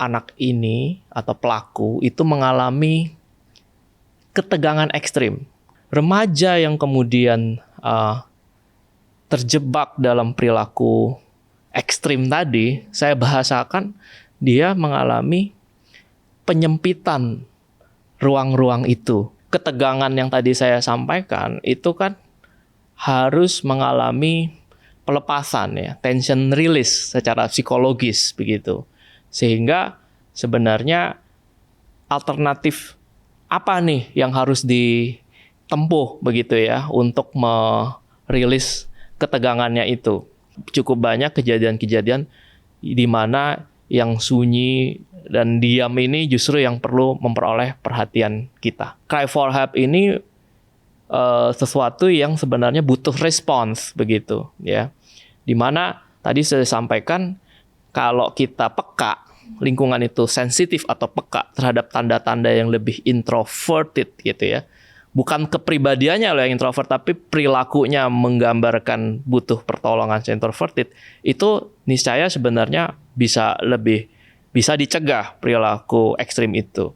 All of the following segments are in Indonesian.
anak ini atau pelaku itu mengalami ketegangan ekstrim. Remaja yang kemudian terjebak dalam perilaku ekstrim tadi, saya bahasakan dia mengalami penyempitan ruang-ruang itu. Ketegangan yang tadi saya sampaikan itu kan harus mengalami pelepasan ya, tension release secara psikologis begitu. Sehingga sebenarnya alternatif apa nih yang harus ditempuh begitu ya untuk merilis ketegangannya itu. Cukup banyak kejadian-kejadian di mana yang sunyi dan diam ini justru yang perlu memperoleh perhatian kita. Cry for help ini sesuatu yang sebenarnya butuh respons begitu ya. Di mana tadi saya sampaikan kalau kita peka, lingkungan itu sensitif atau peka terhadap tanda-tanda yang lebih introverted gitu ya. Bukan kepribadiannya loh yang introvert, tapi perilakunya menggambarkan butuh pertolongan introverted. Itu niscaya sebenarnya bisa dicegah perilaku ekstrim itu.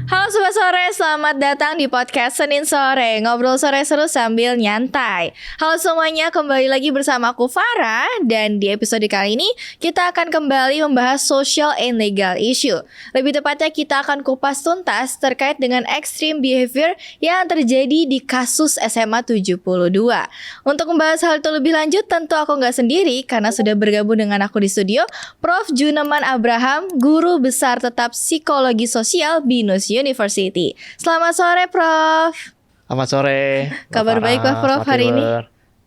Halo Sobat Sore, selamat datang di podcast Senin Sore. Ngobrol sore seru sambil nyantai. Halo semuanya, kembali lagi bersama aku Farah. Dan di episode kali ini kita akan kembali membahas social and legal issue. Lebih tepatnya kita akan kupas tuntas terkait dengan extreme behavior yang terjadi di kasus SMA 72. Untuk membahas hal itu lebih lanjut, tentu aku gak sendiri karena sudah bergabung dengan aku di studio Prof. Juneman Abraham, Guru Besar Tetap Psikologi Sosial BINUS University. Selamat sore, Prof. Selamat sore. Kabar baik, Pak Prof, hari ini?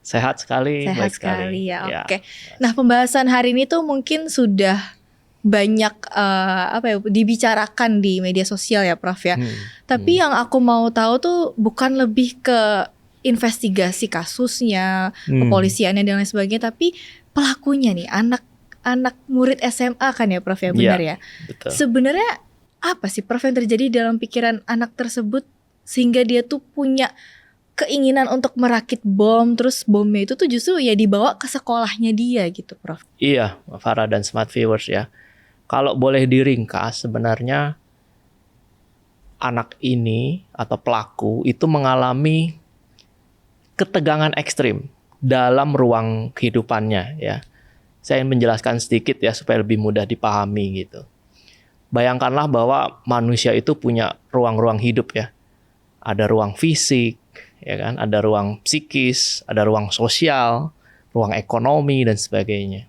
Sehat sekali. Sehat sekali ya. Oke. Nah, pembahasan hari ini tuh mungkin sudah banyak dibicarakan di media sosial ya, Prof ya. Tapi yang aku mau tahu tuh bukan lebih ke investigasi kasusnya, kepolisiannya dan lain sebagainya, tapi pelakunya nih, anak murid SMA kan ya, Prof ya, benar ya? Betul. Sebenarnya apa sih, Prof, yang terjadi dalam pikiran anak tersebut sehingga dia tuh punya keinginan untuk merakit bom, terus bomnya itu tuh justru ya dibawa ke sekolahnya dia gitu, Prof? Iya, Farah dan Smart Viewers ya. Kalau boleh diringkas, sebenarnya anak ini atau pelaku itu mengalami ketegangan ekstrim dalam ruang kehidupannya ya. Saya ingin menjelaskan sedikit ya supaya lebih mudah dipahami gitu. Bayangkanlah bahwa manusia itu punya ruang-ruang hidup ya. Ada ruang fisik, ya kan? Ada ruang psikis, ada ruang sosial, ruang ekonomi dan sebagainya.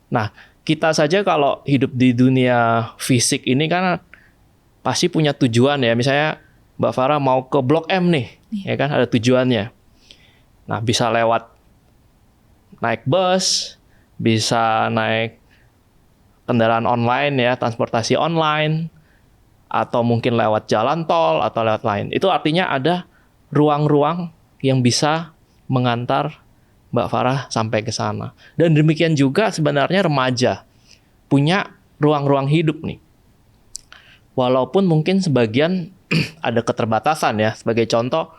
Nah, kita saja kalau hidup di dunia fisik ini kan pasti punya tujuan ya. Misalnya Mbak Farah mau ke Blok M nih, ya kan? Ada tujuannya. Nah, bisa lewat naik bus, bisa naik kendaraan online ya, transportasi online, atau mungkin lewat jalan tol atau lewat lain. Itu artinya ada ruang-ruang yang bisa mengantar Mbak Farah sampai ke sana. Dan demikian juga sebenarnya remaja punya ruang-ruang hidup nih. Walaupun mungkin sebagian ada keterbatasan ya. Sebagai contoh,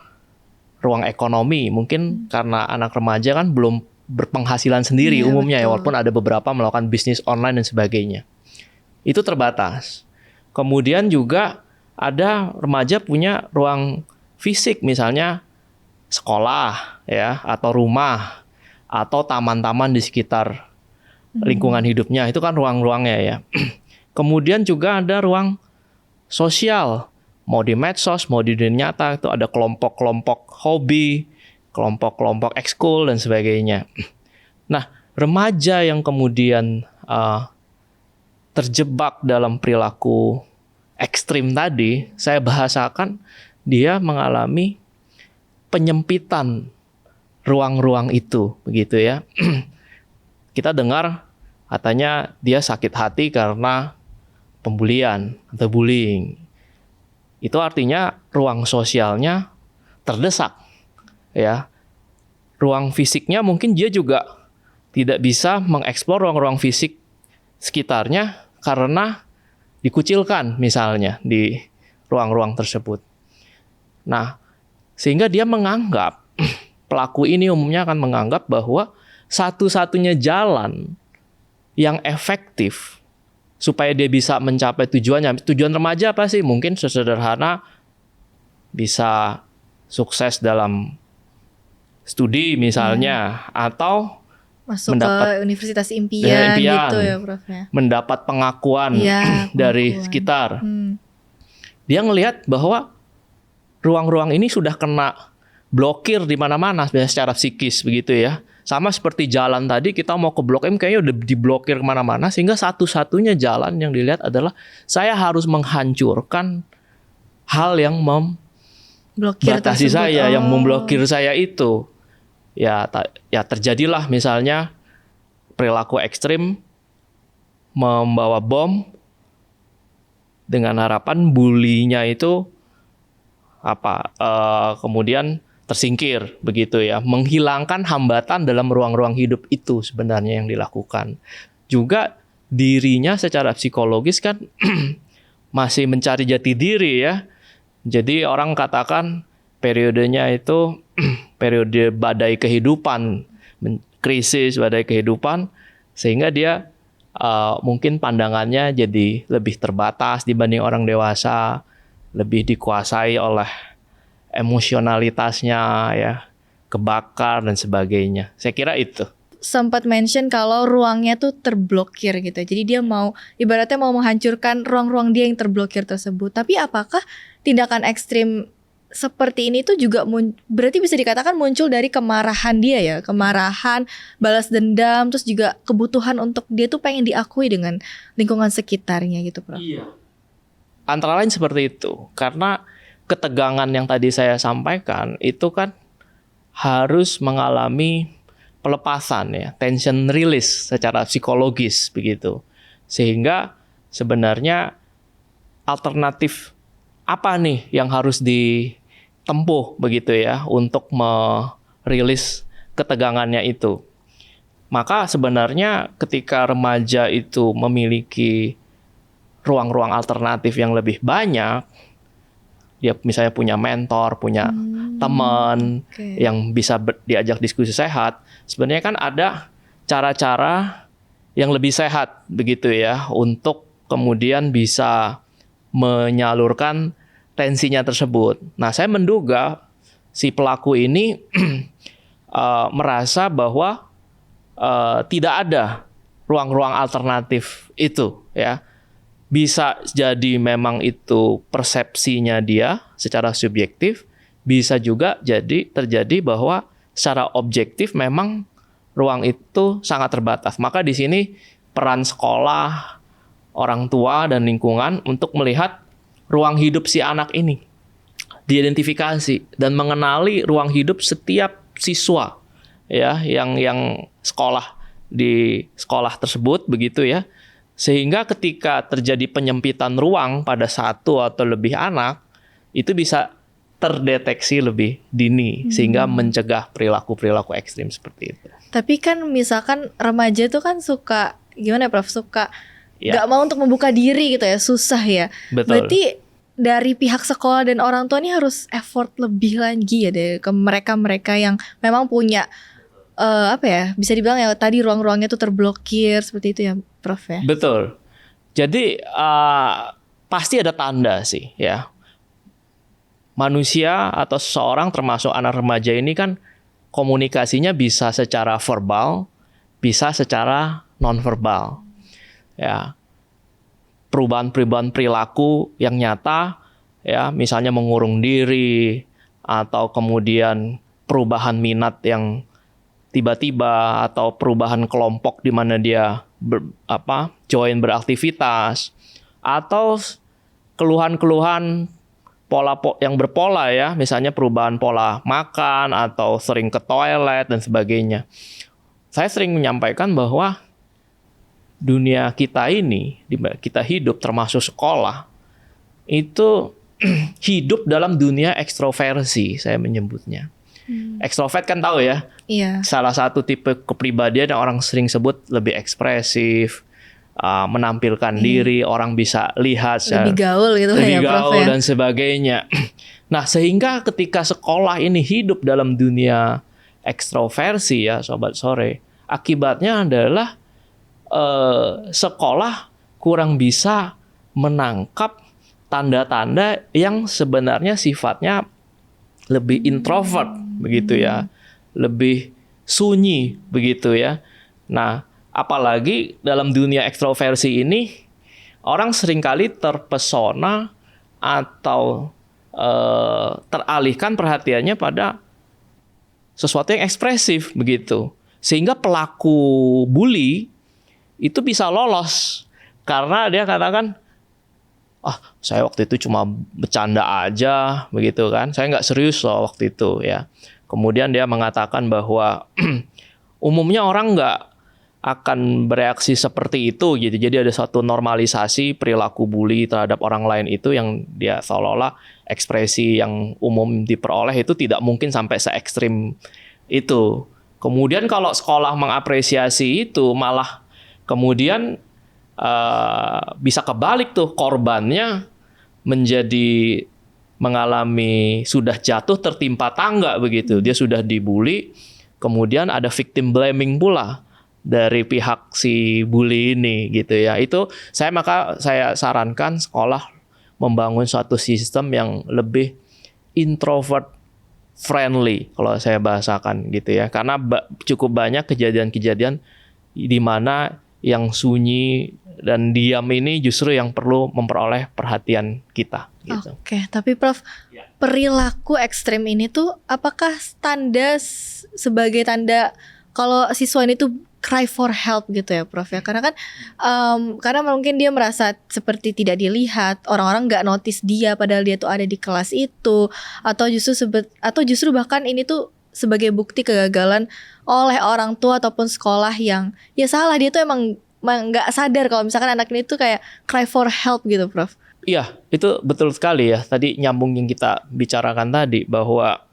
ruang ekonomi. Mungkin karena anak remaja kan belum berpenghasilan sendiri umumnya ya, walaupun ada beberapa melakukan bisnis online dan sebagainya. Itu terbatas. Kemudian juga ada remaja punya ruang fisik, misalnya sekolah ya, atau rumah, atau taman-taman di sekitar lingkungan hidupnya. Itu kan ruang-ruangnya ya. Kemudian juga ada ruang sosial, mau di medsos, mau di dunia nyata, itu ada kelompok-kelompok hobi, kelompok-kelompok ekskul dan sebagainya. Nah, remaja yang kemudian terjebak dalam perilaku ekstrim tadi, saya bahasakan dia mengalami penyempitan ruang-ruang itu, begitu ya. Kita dengar katanya dia sakit hati karena pembulian atau bullying. Itu artinya ruang sosialnya terdesak. Ya, ruang fisiknya mungkin dia juga tidak bisa mengeksplor ruang-ruang fisik sekitarnya karena dikucilkan misalnya di ruang-ruang tersebut. Nah, sehingga dia menganggap, pelaku ini umumnya akan menganggap bahwa satu-satunya jalan yang efektif supaya dia bisa mencapai tujuannya. Tujuan remaja apa sih? Mungkin sesederhana bisa sukses dalam studi misalnya, atau Masuk mendapat ke universitas impian gitu ya Prof ya. Mendapat pengakuan dari sekitar. Dia ngelihat bahwa ruang-ruang ini sudah kena blokir di mana-mana secara psikis begitu ya. Sama seperti jalan tadi, kita mau ke Blok M kayaknya udah diblokir kemana-mana, sehingga satu-satunya jalan yang dilihat adalah saya harus menghancurkan hal yang membatasi saya, yang memblokir saya itu. Ya terjadilah misalnya perilaku ekstrim, membawa bom dengan harapan bulinya itu kemudian tersingkir begitu ya, menghilangkan hambatan dalam ruang-ruang hidup itu sebenarnya yang dilakukan. Juga dirinya secara psikologis kan masih mencari jati diri ya. Jadi orang katakan periodenya itu periode badai kehidupan, krisis badai kehidupan, sehingga dia mungkin pandangannya jadi lebih terbatas dibanding orang dewasa, lebih dikuasai oleh emosionalitasnya ya, kebakar dan sebagainya. Saya kira itu. Sempat mention kalau ruangnya tuh terblokir gitu. Jadi dia ibaratnya mau menghancurkan ruang-ruang dia yang terblokir tersebut. Tapi apakah tindakan ekstrim seperti ini tuh juga berarti bisa dikatakan muncul dari kemarahan dia ya, kemarahan, balas dendam, terus juga kebutuhan untuk dia tuh pengen diakui dengan lingkungan sekitarnya gitu, Prof. Iya. Antara lain seperti itu. Karena ketegangan yang tadi saya sampaikan itu kan harus mengalami pelepasan ya, tension release secara psikologis begitu. Sehingga sebenarnya alternatif apa nih yang harus ditempuh begitu ya untuk merilis ketegangannya itu. Maka sebenarnya ketika remaja itu memiliki ruang-ruang alternatif yang lebih banyak, dia misalnya punya mentor, punya teman yang bisa diajak diskusi sehat. Sebenarnya kan ada cara-cara yang lebih sehat begitu ya untuk kemudian bisa menyalurkan tensinya tersebut. Nah, saya menduga si pelaku ini merasa bahwa tidak ada ruang-ruang alternatif itu ya. Bisa jadi memang itu persepsinya dia secara subjektif, bisa juga terjadi bahwa secara objektif memang ruang itu sangat terbatas. Maka di sini peran sekolah, orang tua dan lingkungan untuk melihat ruang hidup si anak ini, diidentifikasi dan mengenali ruang hidup setiap siswa ya yang sekolah di sekolah tersebut begitu ya. Sehingga ketika terjadi penyempitan ruang pada satu atau lebih anak, itu bisa terdeteksi lebih dini sehingga mencegah perilaku-perilaku ekstrim seperti itu. Tapi kan misalkan remaja tuh kan suka gimana ya Prof? Suka nggak mau untuk membuka diri gitu ya, susah ya. Betul. Berarti dari pihak sekolah dan orang tua ini harus effort lebih lagi ya deh ke mereka-mereka yang memang punya bisa dibilang ya tadi ruang-ruangnya tuh terblokir seperti itu ya Prof ya. Betul. Jadi pasti ada tanda sih ya. Manusia atau seseorang termasuk anak remaja ini kan komunikasinya bisa secara verbal, bisa secara nonverbal. Ya. Perubahan-perubahan perilaku yang nyata ya, misalnya mengurung diri atau kemudian perubahan minat yang tiba-tiba atau perubahan kelompok di mana dia join beraktivitas atau keluhan-keluhan pola yang berpola ya, misalnya perubahan pola makan atau sering ke toilet dan sebagainya. Saya sering menyampaikan bahwa dunia kita ini, kita hidup termasuk sekolah, itu hidup dalam dunia ekstroversi, saya menyebutnya. Ekstrovert kan tahu ya, salah satu tipe kepribadian yang orang sering sebut lebih ekspresif, menampilkan diri, orang bisa lihat lebih gaul gitu lebih ya Prof gaul ya. dan sebagainya. Nah, sehingga ketika sekolah ini hidup dalam dunia ekstroversi ya Sobat Sore, akibatnya adalah sekolah kurang bisa menangkap tanda-tanda yang sebenarnya sifatnya lebih introvert begitu ya, lebih sunyi begitu ya. Nah, apalagi dalam dunia ekstroversi ini orang seringkali terpesona atau teralihkan perhatiannya pada sesuatu yang ekspresif begitu. Sehingga pelaku bully itu bisa lolos karena dia katakan, saya waktu itu cuma bercanda aja begitu kan, saya nggak serius loh waktu itu ya. Kemudian dia mengatakan bahwa umumnya orang nggak akan bereaksi seperti itu gitu. Jadi ada suatu normalisasi perilaku bully terhadap orang lain itu yang dia seolah-olah ekspresi yang umum diperoleh itu tidak mungkin sampai se ekstrim itu. Kemudian kalau sekolah mengapresiasi itu malah kemudian bisa kebalik tuh, korbannya menjadi mengalami sudah jatuh tertimpa tangga begitu. Dia sudah dibully, kemudian ada victim blaming pula dari pihak si bully ini gitu ya. Itu maka saya sarankan sekolah membangun suatu sistem yang lebih introvert friendly kalau saya bahasakan gitu ya. Karena cukup banyak kejadian-kejadian di mana yang sunyi dan diam ini justru yang perlu memperoleh perhatian kita gitu. Oke, tapi Prof, perilaku ekstrim ini tuh apakah sebagai tanda kalau siswa ini tuh cry for help gitu ya Prof ya? Karena kan karena mungkin dia merasa seperti tidak dilihat, orang-orang nggak notice dia padahal dia tuh ada di kelas itu, atau justru bahkan ini tuh sebagai bukti kegagalan oleh orang tua ataupun sekolah yang ya salah, dia tuh emang nggak sadar kalau misalkan anak ini tuh kayak cry for help gitu Prof. Iya, itu betul sekali ya. Tadi nyambung yang kita bicarakan tadi bahwa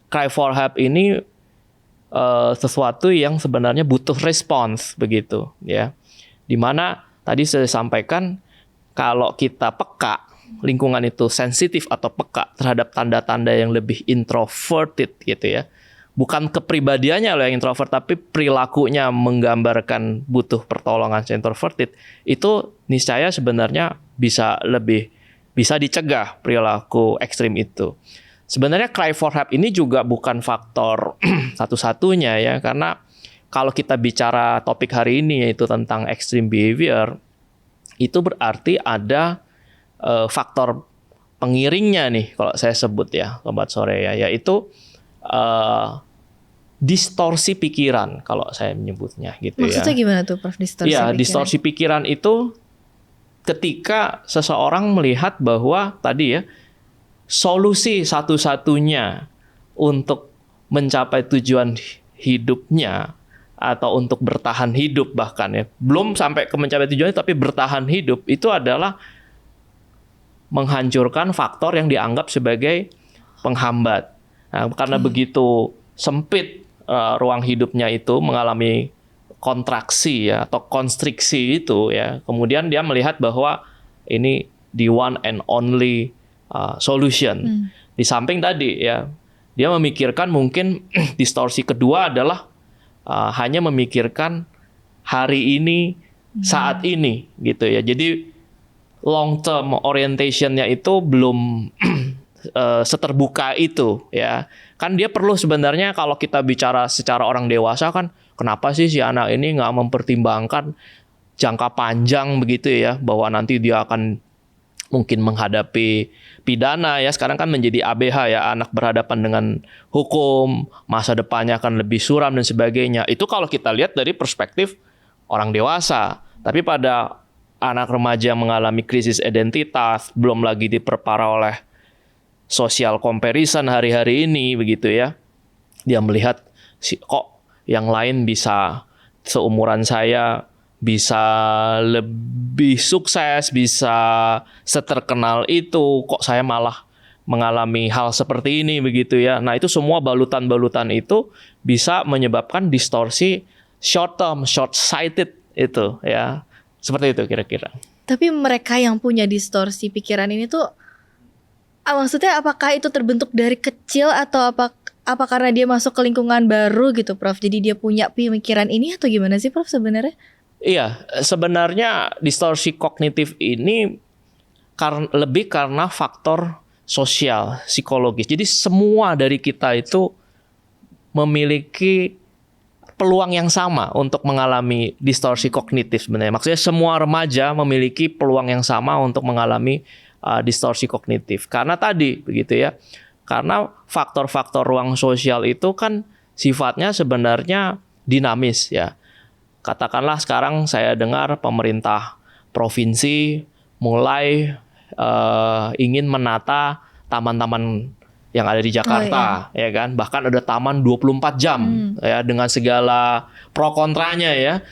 cry for help ini sesuatu yang sebenarnya butuh respons begitu ya. Dimana tadi saya sampaikan kalau kita peka, lingkungan itu sensitif atau peka terhadap tanda-tanda yang lebih introverted gitu ya. Bukan kepribadiannya loh yang introvert, tapi perilakunya menggambarkan butuh pertolongan introverted. Itu niscaya sebenarnya bisa dicegah perilaku ekstrim itu. Sebenarnya cry for help ini juga bukan faktor satu-satunya ya, karena kalau kita bicara topik hari ini yaitu tentang extreme behavior, itu berarti ada faktor pengiringnya nih kalau saya sebut ya Sobat Sore ya, yaitu distorsi pikiran kalau saya menyebutnya gitu. Maksudnya ya. gimana tuh Prof, distorsi pikiran? Distorsi pikiran itu ketika seseorang melihat bahwa tadi ya solusi satu-satunya untuk mencapai tujuan hidupnya atau untuk bertahan hidup bahkan ya, belum sampai ke mencapai tujuannya tapi bertahan hidup itu adalah menghancurkan faktor yang dianggap sebagai penghambat. Nah, karena begitu sempit ruang hidupnya itu mengalami kontraksi ya atau konstriksi itu ya, kemudian dia melihat bahwa ini the one and only solution. Di samping tadi ya, dia memikirkan mungkin distorsi kedua adalah hanya memikirkan hari ini, saat ini gitu ya. Jadi long term orientation-nya itu belum seterbuka itu ya. Kan dia perlu sebenarnya kalau kita bicara secara orang dewasa kan, kenapa sih si anak ini nggak mempertimbangkan jangka panjang begitu ya, bahwa nanti dia akan mungkin menghadapi pidana ya, sekarang kan menjadi ABH ya, anak berhadapan dengan hukum, masa depannya akan lebih suram dan sebagainya. Itu kalau kita lihat dari perspektif orang dewasa. Tapi pada anak remaja yang mengalami krisis identitas, belum lagi diperparah oleh social comparison hari-hari ini begitu ya. Dia melihat kok yang lain bisa seumuran saya bisa lebih sukses, bisa seterkenal itu, kok saya malah mengalami hal seperti ini begitu ya. Nah, itu semua balutan-balutan itu bisa menyebabkan distorsi short term, short sighted itu ya. Seperti itu kira-kira. Tapi mereka yang punya distorsi pikiran ini tuh maksudnya apakah itu terbentuk dari kecil atau apa karena dia masuk ke lingkungan baru gitu Prof? Jadi dia punya pemikiran ini atau gimana sih Prof sebenarnya? Iya, sebenarnya distorsi kognitif ini lebih karena faktor sosial, psikologis. Jadi semua dari kita itu memiliki peluang yang sama untuk mengalami distorsi kognitif sebenarnya. Maksudnya semua remaja memiliki peluang yang sama untuk mengalami distorsi kognitif. Karena tadi begitu ya. Karena faktor-faktor ruang sosial itu kan sifatnya sebenarnya dinamis ya. Katakanlah sekarang saya dengar pemerintah provinsi mulai ingin menata taman-taman yang ada di Jakarta, ya kan? Bahkan ada taman 24 jam ya dengan segala pro kontranya ya.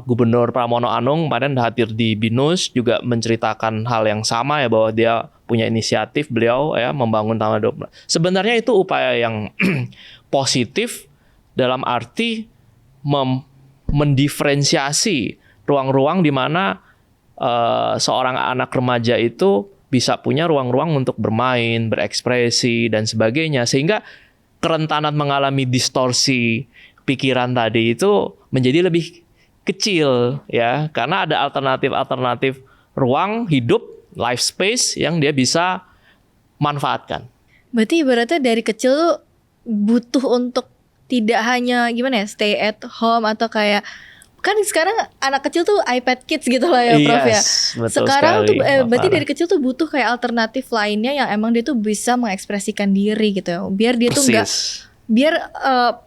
Gubernur Pramono Anung kemarin hadir di BINUS juga menceritakan hal yang sama ya, bahwa dia punya inisiatif beliau ya membangun taman 24. Sebenarnya itu upaya yang positif dalam arti mendiferensiasi ruang-ruang di mana seorang anak remaja itu bisa punya ruang-ruang untuk bermain, berekspresi dan sebagainya, sehingga kerentanan mengalami distorsi pikiran tadi itu menjadi lebih kecil ya, karena ada alternatif ruang hidup, life space yang dia bisa manfaatkan. Berarti ibaratnya dari kecil tuh butuh untuk tidak hanya gimana ya, stay at home atau kayak kan sekarang anak kecil tuh iPad Kids gitu lah ya Prof ya. Sekarang sekali, tuh berarti dari kecil tuh butuh kayak alternatif lainnya yang emang dia tuh bisa mengekspresikan diri gitu ya. Biar dia tuh enggak, biar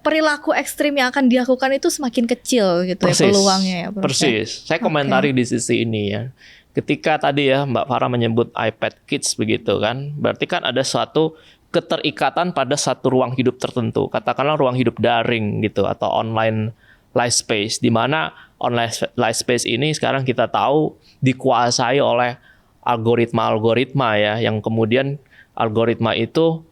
perilaku ekstrim yang akan dilakukan itu semakin kecil gitu ya peluangnya ya Prof. Persis. Saya komentari di sisi ini ya. Ketika tadi ya Mbak Farah menyebut iPad Kids begitu kan, berarti kan ada suatu keterikatan pada satu ruang hidup tertentu. Katakanlah ruang hidup daring gitu atau online life space, di mana online life space ini sekarang kita tahu dikuasai oleh algoritma ya, yang kemudian algoritma itu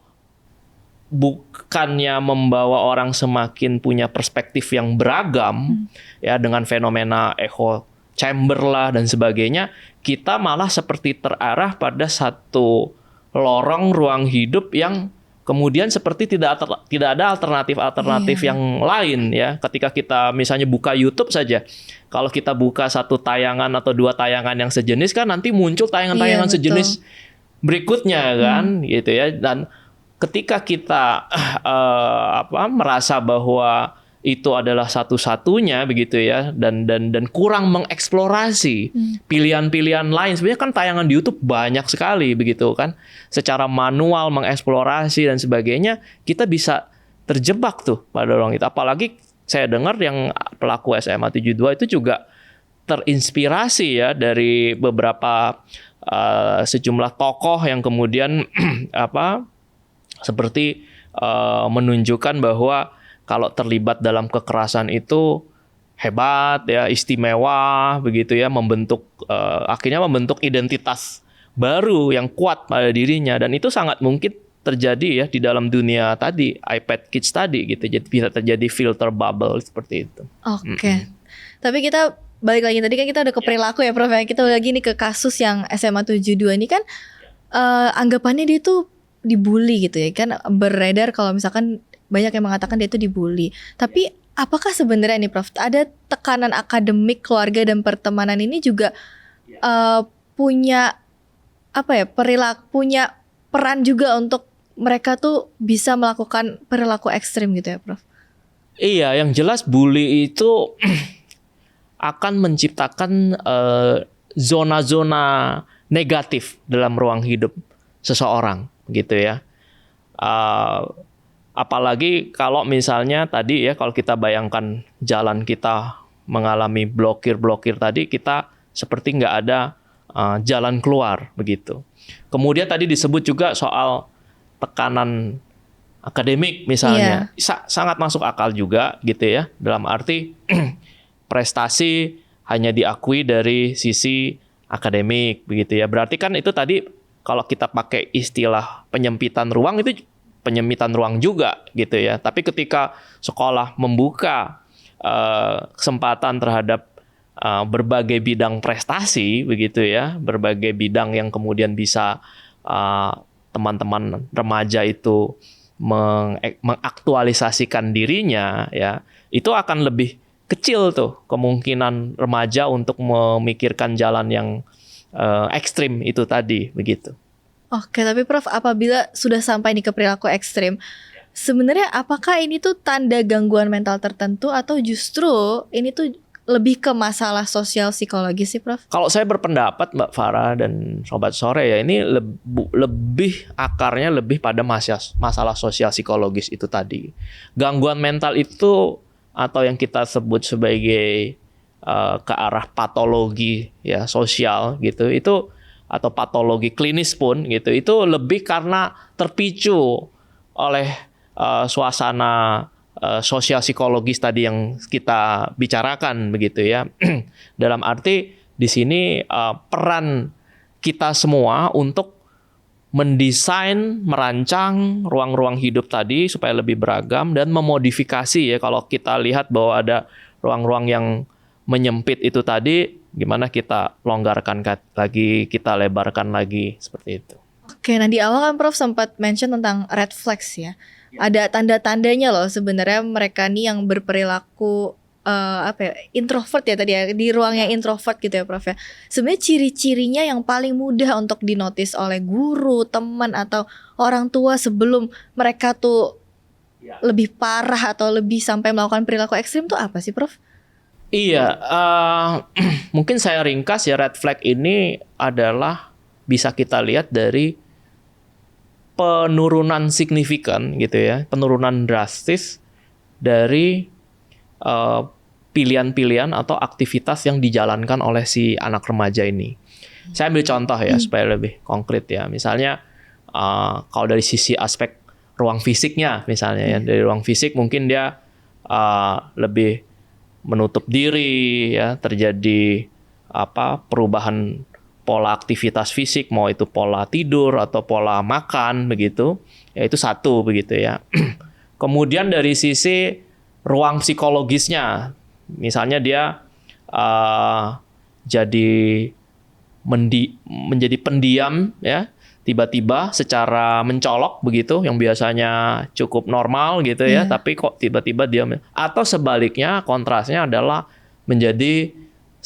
bukannya membawa orang semakin punya perspektif yang beragam ya, dengan fenomena echo chamber lah dan sebagainya, kita malah seperti terarah pada satu lorong ruang hidup yang kemudian seperti tidak ada alternatif yang lain ya. Ketika kita misalnya buka YouTube saja, kalau kita buka satu tayangan atau dua tayangan yang sejenis kan nanti muncul tayangan-tayangan sejenis berikutnya kan, gitu ya. Dan ketika kita merasa bahwa itu adalah satu-satunya begitu ya, dan kurang mengeksplorasi pilihan-pilihan lain. Sebenarnya kan tayangan di YouTube banyak sekali begitu kan. Secara manual mengeksplorasi dan sebagainya, kita bisa terjebak tuh pada ruang itu. Apalagi saya dengar yang pelaku SMA 72 itu juga terinspirasi ya dari beberapa sejumlah tokoh yang kemudian seperti menunjukkan bahwa kalau terlibat dalam kekerasan itu hebat ya, istimewa begitu ya, akhirnya membentuk identitas baru yang kuat pada dirinya, dan itu sangat mungkin terjadi ya di dalam dunia tadi iPad Kids tadi gitu. Jadi bisa terjadi filter bubble seperti itu. Oke. Tapi kita balik lagi, tadi kan kita udah ke perilaku ya Prof. Kita lagi nih ke kasus yang SMA 72 ini kan anggapannya dia tuh dibully gitu ya kan, beredar kalau misalkan banyak yang mengatakan dia itu dibully. Tapi apakah sebenarnya nih Prof, ada tekanan akademik, keluarga dan pertemanan ini juga punya punya peran juga untuk mereka tuh bisa melakukan perilaku ekstrim gitu ya Prof? Iya, yang jelas bully itu akan menciptakan zona-zona negatif dalam ruang hidup seseorang gitu ya. Apalagi kalau misalnya tadi ya, kalau kita bayangkan jalan kita mengalami blokir tadi, kita seperti nggak ada jalan keluar begitu. Kemudian tadi disebut juga soal tekanan akademik misalnya, sangat masuk akal juga gitu ya. Dalam arti prestasi hanya diakui dari sisi akademik begitu ya. Berarti kan itu tadi kalau kita pakai istilah penyempitan ruang, itu penyempitan ruang juga gitu ya. Tapi ketika sekolah membuka kesempatan terhadap berbagai bidang prestasi begitu ya, berbagai bidang yang kemudian bisa teman-teman remaja itu mengaktualisasikan dirinya, ya itu akan lebih kecil tuh kemungkinan remaja untuk memikirkan jalan yang ekstrim itu tadi, begitu. Oke, tapi Prof, apabila sudah sampai nih ke perilaku ekstrim, sebenarnya apakah ini tuh tanda gangguan mental tertentu atau justru ini tuh lebih ke masalah sosial psikologis sih, Prof? Kalau saya berpendapat, Mbak Farah dan Sobat Sore, ya ini lebih akarnya lebih pada masalah sosial psikologis itu tadi. Gangguan mental itu atau yang kita sebut sebagai ke arah patologi ya sosial gitu, itu atau patologi klinis pun gitu, itu lebih karena terpicu oleh suasana sosial psikologis tadi yang kita bicarakan begitu ya. Dalam arti di sini peran kita semua untuk mendesain, merancang ruang-ruang hidup tadi supaya lebih beragam dan memodifikasi ya. Kalau kita lihat bahwa ada ruang-ruang yang menyempit itu tadi, gimana kita longgarkan lagi, kita lebarkan lagi, seperti itu. Oke, nah di awal kan Prof sempat mention tentang red flags ya. Ada tanda-tandanya loh sebenarnya mereka nih yang berperilaku introvert ya tadi ya, di ruang yang introvert gitu ya Prof ya. Sebenarnya ciri-cirinya yang paling mudah untuk dinotis oleh guru, teman atau orang tua sebelum mereka tuh lebih parah atau lebih sampai melakukan perilaku ekstrim tuh apa sih Prof? Iya, mungkin saya ringkas ya, red flag ini adalah bisa kita lihat dari penurunan signifikan gitu ya, penurunan drastis dari pilihan-pilihan atau aktivitas yang dijalankan oleh si anak remaja ini. Saya ambil contoh ya supaya lebih konkret ya. Misalnya kalau dari sisi aspek ruang fisiknya misalnya ya, dari ruang fisik mungkin dia lebih menutup diri ya, terjadi perubahan pola aktivitas fisik, mau itu pola tidur atau pola makan begitu, ya itu satu begitu ya. Kemudian dari sisi ruang psikologisnya, misalnya dia menjadi pendiam ya, tiba-tiba secara mencolok begitu, yang biasanya cukup normal gitu ya, tapi kok tiba-tiba dia, atau sebaliknya kontrasnya adalah menjadi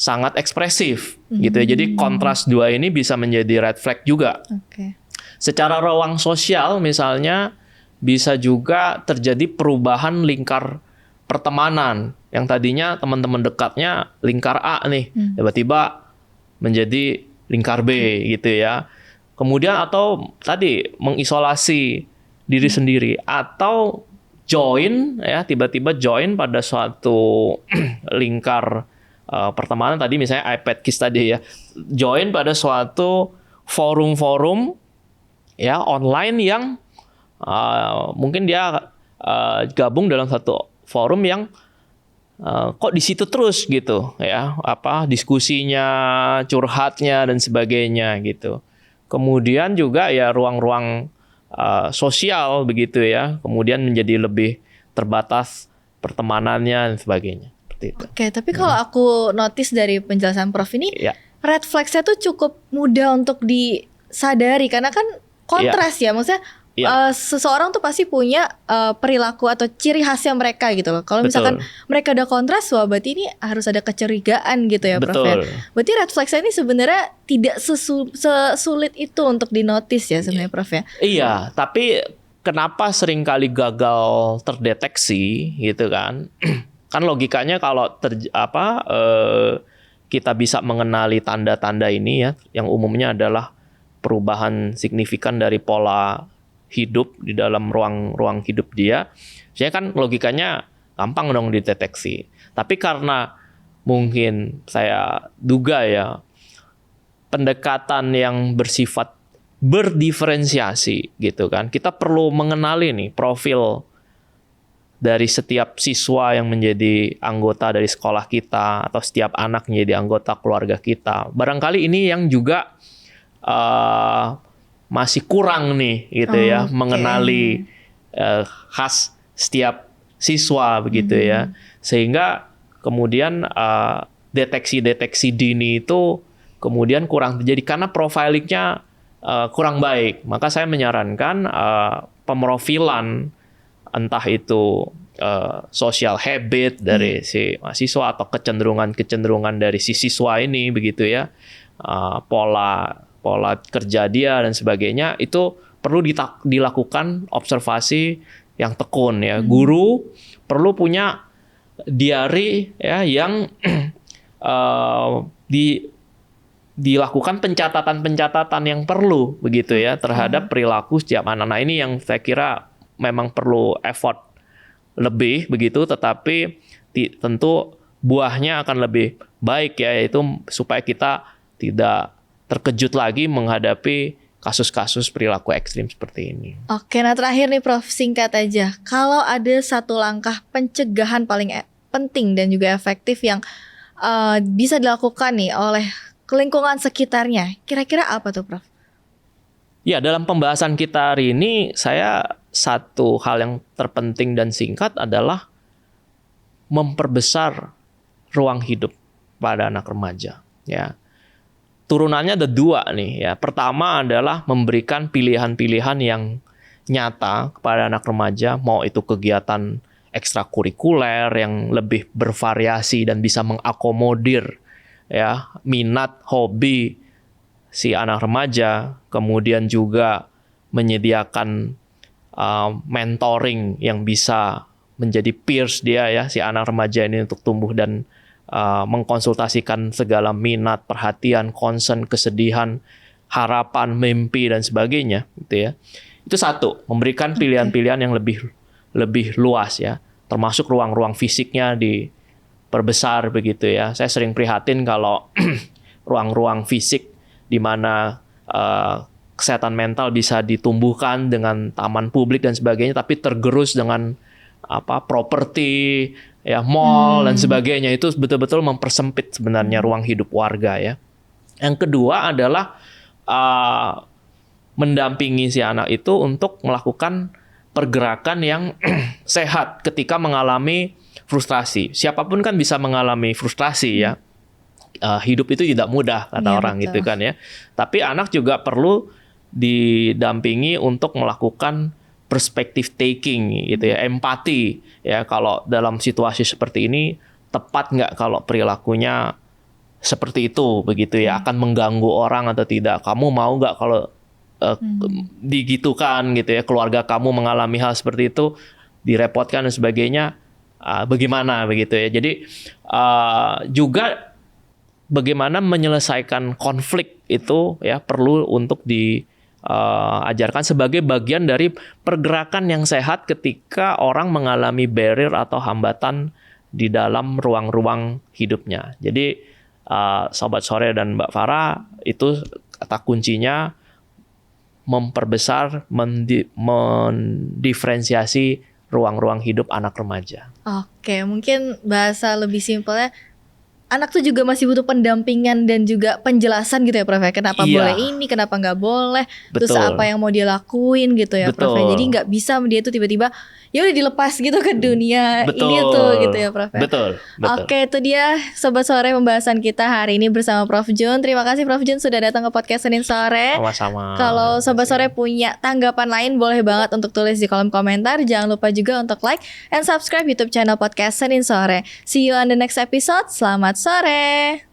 sangat ekspresif gitu ya. Jadi kontras dua ini bisa menjadi red flag juga. Secara ruang sosial misalnya bisa juga terjadi perubahan lingkar pertemanan, yang tadinya teman-teman dekatnya lingkar A nih, tiba-tiba menjadi lingkar B gitu ya. Kemudian atau tadi mengisolasi diri sendiri atau join ya, tiba-tiba join pada suatu lingkar pertemanan tadi, misalnya iPad Kids tadi ya, join pada suatu forum-forum ya online yang mungkin dia gabung dalam satu forum yang kok di situ terus gitu ya, diskusinya, curhatnya dan sebagainya gitu. Kemudian juga ya ruang-ruang sosial begitu ya, kemudian menjadi lebih terbatas pertemanannya dan sebagainya. Seperti itu. Oke, tapi kalau aku notice dari penjelasan Prof ini, red flags-nya tuh cukup mudah untuk disadari karena kan kontras ya, maksudnya seseorang tuh pasti punya perilaku atau ciri khasnya mereka gitu loh. Kalau misalkan mereka ada kontras, wah berarti ini harus ada kecurigaan gitu ya Prof ya. Berarti red flags ini sebenarnya tidak sesulit itu untuk dinotis ya sebenarnya Prof ya. Iya, tapi kenapa seringkali gagal terdeteksi gitu kan? Kan logikanya kalau kita bisa mengenali tanda-tanda ini ya, yang umumnya adalah perubahan signifikan dari pola hidup di dalam ruang hidup dia. Saya kan logikanya gampang dong dideteksi. Tapi karena mungkin saya duga ya, pendekatan yang bersifat berdiferensiasi gitu kan. Kita perlu mengenali nih profil dari setiap siswa yang menjadi anggota dari sekolah kita, atau setiap anak menjadi anggota keluarga kita. Barangkali ini yang juga masih kurang nih gitu ya, mengenali khas setiap siswa begitu ya, sehingga kemudian deteksi-deteksi dini itu kemudian kurang terjadi karena profilingnya kurang baik. Maka saya menyarankan pemrofilan entah itu social habit dari si mahasiswa atau kecenderungan dari si siswa ini begitu ya, pola kerja dia dan sebagainya, itu perlu dilakukan observasi yang tekun ya. Guru perlu punya diary ya yang dilakukan pencatatan yang perlu begitu ya terhadap perilaku setiap anak. Nah, ini yang saya kira memang perlu effort lebih begitu, tetapi tentu buahnya akan lebih baik ya, yaitu supaya kita tidak terkejut lagi menghadapi kasus-kasus perilaku ekstrim seperti ini. Oke, nah terakhir nih Prof, singkat aja. Kalau ada satu langkah pencegahan paling penting dan juga efektif yang bisa dilakukan nih oleh lingkungan sekitarnya, kira-kira apa tuh Prof? Ya, dalam pembahasan kita hari ini, satu hal yang terpenting dan singkat adalah memperbesar ruang hidup pada anak remaja. Ya, turunannya ada dua nih. Ya, pertama adalah memberikan pilihan-pilihan yang nyata kepada anak remaja, mau itu kegiatan ekstrakurikuler yang lebih bervariasi dan bisa mengakomodir ya minat, hobi si anak remaja, kemudian juga menyediakan mentoring yang bisa menjadi peers dia ya si anak remaja ini untuk tumbuh dan mengkonsultasikan segala minat, perhatian, concern, kesedihan, harapan, mimpi dan sebagainya gitu ya. Itu satu, memberikan pilihan-pilihan yang lebih luas ya, termasuk ruang-ruang fisiknya diperbesar begitu ya. Saya sering prihatin kalau ruang-ruang fisik di mana kesehatan mental bisa ditumbuhkan dengan taman publik dan sebagainya, tapi tergerus dengan properti ya, mall dan sebagainya. Itu betul-betul mempersempit sebenarnya ruang hidup warga ya. Yang kedua adalah mendampingi si anak itu untuk melakukan pergerakan yang sehat ketika mengalami frustrasi. Siapapun kan bisa mengalami frustrasi ya. Hidup itu tidak mudah kata orang betul. gitu kan ya. Tapi anak juga perlu didampingi untuk melakukan perspective taking gitu ya, empati ya, kalau dalam situasi seperti ini tepat nggak kalau perilakunya seperti itu begitu ya, akan mengganggu orang atau tidak, kamu mau nggak kalau digitukan gitu ya, keluarga kamu mengalami hal seperti itu, direpotkan dan sebagainya, bagaimana begitu ya. Jadi juga bagaimana menyelesaikan konflik itu ya perlu untuk diajarkan sebagai bagian dari pergerakan yang sehat ketika orang mengalami barrier atau hambatan di dalam ruang-ruang hidupnya. Jadi Sobat Sore dan Mbak Farah, itu kata kuncinya memperbesar, mendiferensiasi ruang-ruang hidup anak remaja. Oke, mungkin bahasa lebih simpelnya, anak tuh juga masih butuh pendampingan dan juga penjelasan gitu ya Prof. Kenapa boleh ini, kenapa nggak boleh, terus apa yang mau dia lakuin gitu ya Prof. Jadi nggak bisa dia tuh tiba-tiba ya udah dilepas gitu ke dunia ini tuh gitu ya Prof. Betul. Oke, itu dia Sobat Sore pembahasan kita hari ini bersama Prof. Jun. Terima kasih Prof. Jun sudah datang ke podcast Senin Sore. Sama-sama. Kalau Sobat Sore punya tanggapan lain boleh banget untuk tulis di kolom komentar. Jangan lupa juga untuk like and subscribe YouTube channel podcast Senin Sore. See you on the next episode. Selamat sore.